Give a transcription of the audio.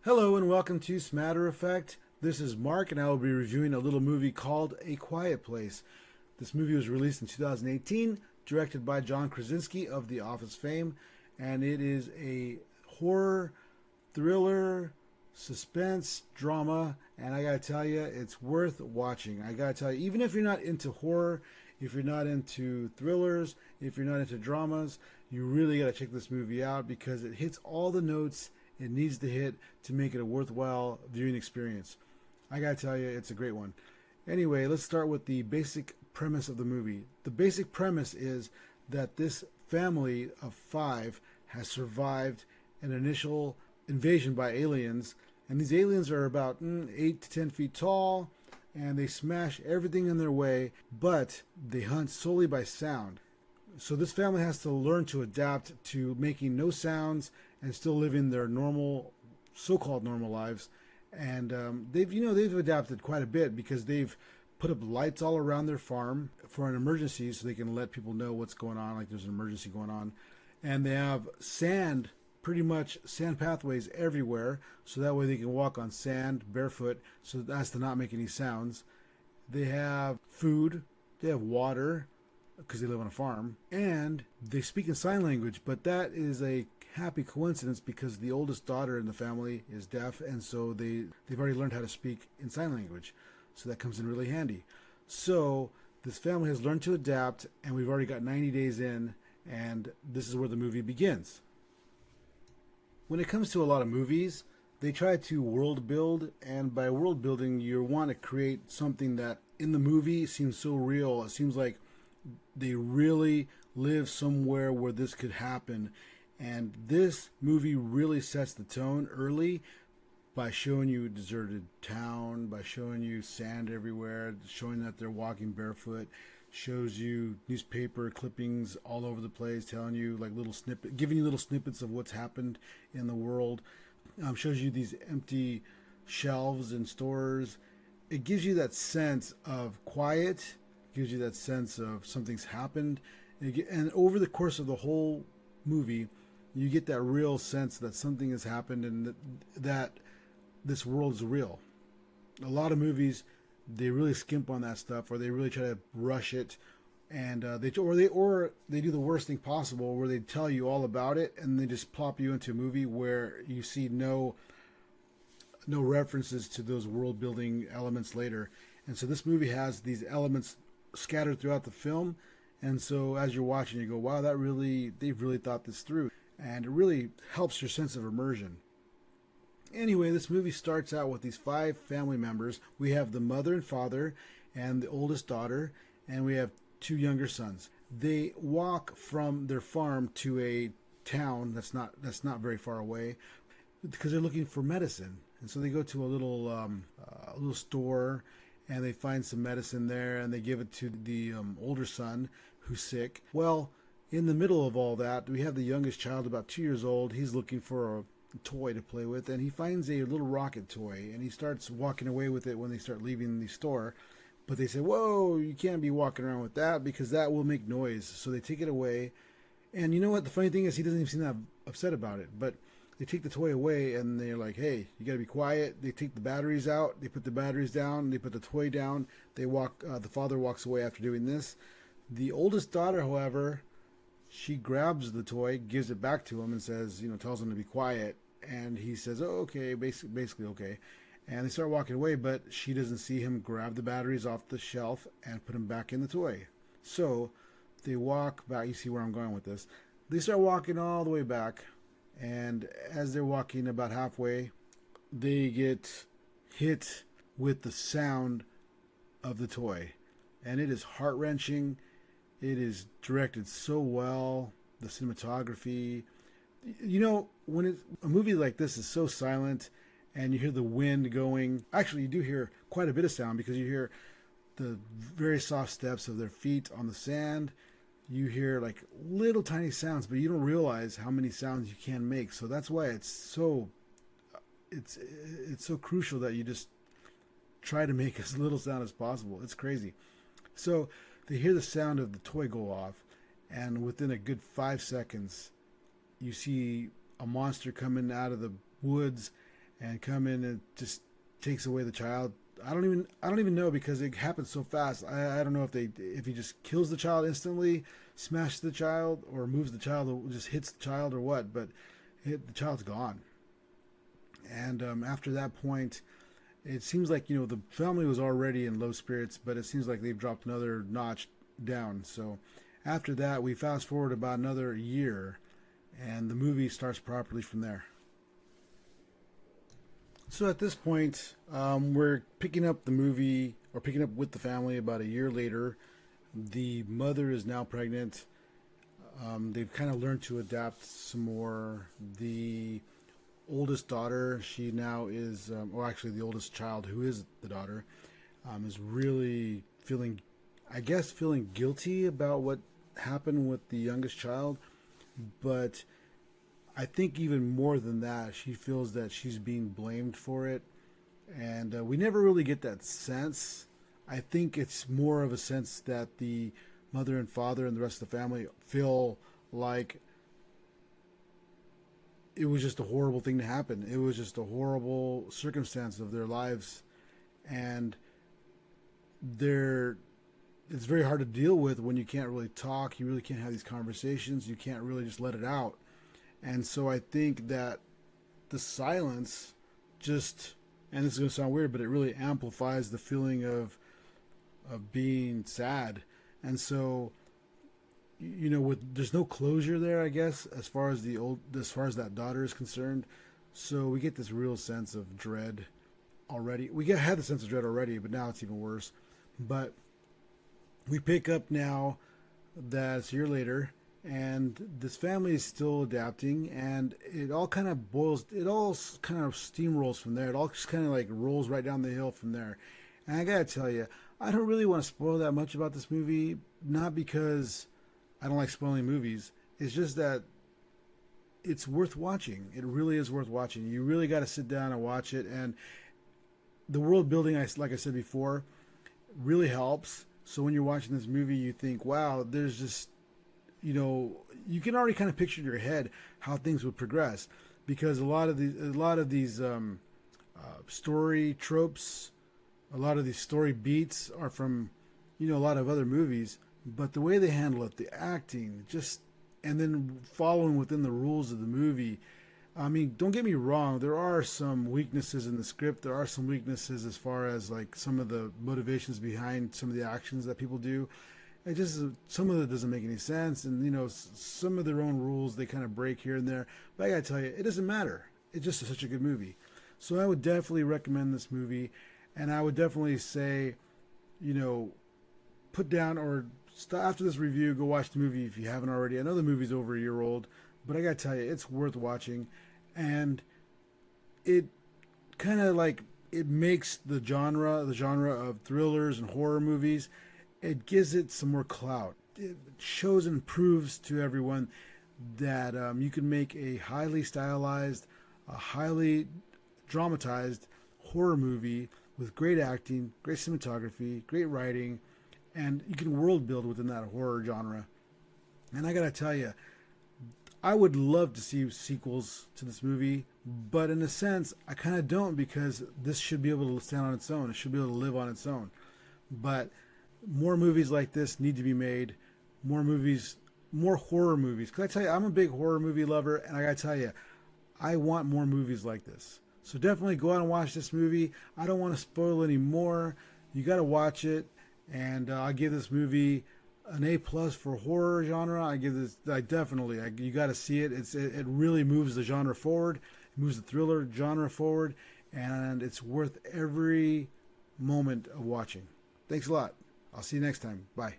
Hello and welcome to Smatter. This is Mark and I will be reviewing a little movie called A Quiet Place. This movie was released in 2018, directed by John Krasinski of The Office fame, and it is a horror, thriller, suspense, drama, and I gotta tell you, it's worth watching. I gotta tell you, even if you're not into horror, if you're not into thrillers, if you're not into dramas, you really gotta check this movie out because it hits all the notes it needs to hit to make it a worthwhile viewing experience. I gotta tell you, it's a great one. Anyway, let's start with the basic premise of the movie. The basic premise is that this family of five has survived an initial invasion by aliens, and these aliens are about 8 to 10 feet tall, and they smash everything in their way, but they hunt solely by sound. So this family has to learn to adapt to making no sounds and still living their normal, so-called normal lives. And they've adapted quite a bit because they've put up lights all around their farm for an emergency, so they can let people know what's going on, like there's an emergency going on. And they have sand, pretty much sand pathways everywhere, so that way they can walk on sand barefoot, so as to not make any sounds. They have food, they have water, because they live on a farm, and they speak in sign language, but that is a happy coincidence because the oldest daughter in the family is deaf, and so they've already learned how to speak in sign language, so that comes in really handy. So this family has learned to adapt, and we've already got 90 days in, and this is where the movie begins. When it comes to a lot of movies, they try to world build, and by world building you want to create something that in the movie seems so real. It seems like they really live somewhere where this could happen. And this movie really sets the tone early by showing you a deserted town, by showing you sand everywhere, showing that they're walking barefoot, shows you newspaper clippings all over the place, telling you like giving you little snippets of what's happened in the world. Shows you these empty shelves in stores. It gives you that sense of quiet, gives you that sense of something's happened, and over the course of the whole movie you get that real sense that something has happened and that this world is real. A lot of movies, they really skimp on that stuff, or they really try to rush it, and they do the worst thing possible, where they tell you all about it and they just plop you into a movie where you see no references to those world building elements later. And so this movie has these elements scattered throughout the film, and so as you're watching you go, wow, they've really thought this through, and it really helps your sense of immersion. Anyway, this movie starts out with these five family members. We have the mother and father and the oldest daughter, and we have two younger sons. They walk from their farm to a town that's not very far away because they're looking for medicine, and so they go to a little store, and they find some medicine there, and they give it to the older son who's sick. Well, in the middle of all that, we have the youngest child, about 2 years old. He's looking for a toy to play with, and he finds a little rocket toy, and he starts walking away with it when they start leaving the store. But they say, whoa, you can't be walking around with that because that will make noise. So they take it away. And you know what? The funny thing is, he doesn't even seem that upset about it. But they take the toy away, and they're like, hey, you got to be quiet. They take the batteries out. They put the batteries down. They put the toy down. They walk. The father walks away after doing this. The oldest daughter, however, she grabs the toy, gives it back to him, and says, tells him to be quiet. And he says, oh, okay, basically okay. And they start walking away, but she doesn't see him grab the batteries off the shelf and put them back in the toy. So they walk back. You see where I'm going with this. They start walking all the way back. And as they're walking about halfway, they get hit with the sound of the toy. And it is heart-wrenching. It is directed so well. The cinematography. When a movie like this is so silent and you hear the wind going, actually you do hear quite a bit of sound because you hear the very soft steps of their feet on the sand. You hear like little tiny sounds, but you don't realize how many sounds you can make. So that's why it's so crucial that you just try to make as little sound as possible. It's crazy. So they hear the sound of the toy go off, and within a good 5 seconds, you see a monster coming out of the woods, and come in and just takes away the child. I don't even know because it happens so fast. I don't know if he just kills the child instantly, smashes the child, or moves the child, or just hits the child, or what. But the child's gone. And after that point, it seems like the family was already in low spirits, but it seems like they've dropped another notch down. So after that, we fast forward about another year, and the movie starts properly from there. So at this point, we're picking up the movie, or picking up with the family about a year later. The mother is now pregnant. They've kind of learned to adapt some more. The oldest daughter, she now is, or actually the oldest child, who is the daughter, is really feeling, I guess, feeling guilty about what happened with the youngest child. But I think even more than that, she feels that she's being blamed for it. And we never really get that sense. I think it's more of a sense that the mother and father and the rest of the family feel like it was just a horrible thing to happen. It was just a horrible circumstance of their lives. And it's very hard to deal with when you can't really talk. You really can't have these conversations. You can't really just let it out. And so I think that the silence just, and this is going to sound weird, but it really amplifies the feeling of being sad. And so, there's no closure there, I guess, as far as that daughter is concerned. So we get this real sense of dread already. Had the sense of dread already, but now it's even worse. But we pick up now that it's a year later, and this family is still adapting, and it all kind of steamrolls from there. It all just kind of like rolls right down the hill from there. And I gotta tell you, I don't really want to spoil that much about this movie, not because I don't like spoiling movies. It's just that it's worth watching. It really is worth watching. You really got to sit down and watch it. And the world building, like I said before, really helps. So when you're watching this movie, you think, wow, there's just, you can already kind of picture in your head how things would progress, because a lot of these story tropes, a lot of these story beats are from, a lot of other movies. But the way they handle it, the acting, and then following within the rules of the movie. I mean, don't get me wrong, there are some weaknesses in the script. There are some weaknesses as far as like some of the motivations behind some of the actions that people do. Some of it doesn't make any sense, and some of their own rules they kind of break here and there. But I gotta tell you, it doesn't matter. It's just such a good movie. So I would definitely recommend this movie, and I would definitely say, put down or after this review, go watch the movie if you haven't already. I know the movie's over a year old, but I gotta tell you, it's worth watching, and it kind of like it makes the genre of thrillers and horror movies. It gives it some more clout. It shows and proves to everyone that you can make a highly stylized, a highly dramatized horror movie with great acting, great cinematography, great writing, and you can world build within that horror genre. And I gotta tell you, I would love to see sequels to this movie, but in a sense, I kind of don't, because this should be able to stand on its own. It should be able to live on its own. But more movies like this need to be made. More horror movies. Because I tell you, I'm a big horror movie lover, and I gotta tell you, I want more movies like this. So definitely go out and watch this movie. I don't want to spoil any more. You gotta watch it. And I give this movie an A+ for horror genre. You got to see it. It really moves the genre forward. It moves the thriller genre forward, and it's worth every moment of watching. Thanks a lot. I'll see you next time. Bye.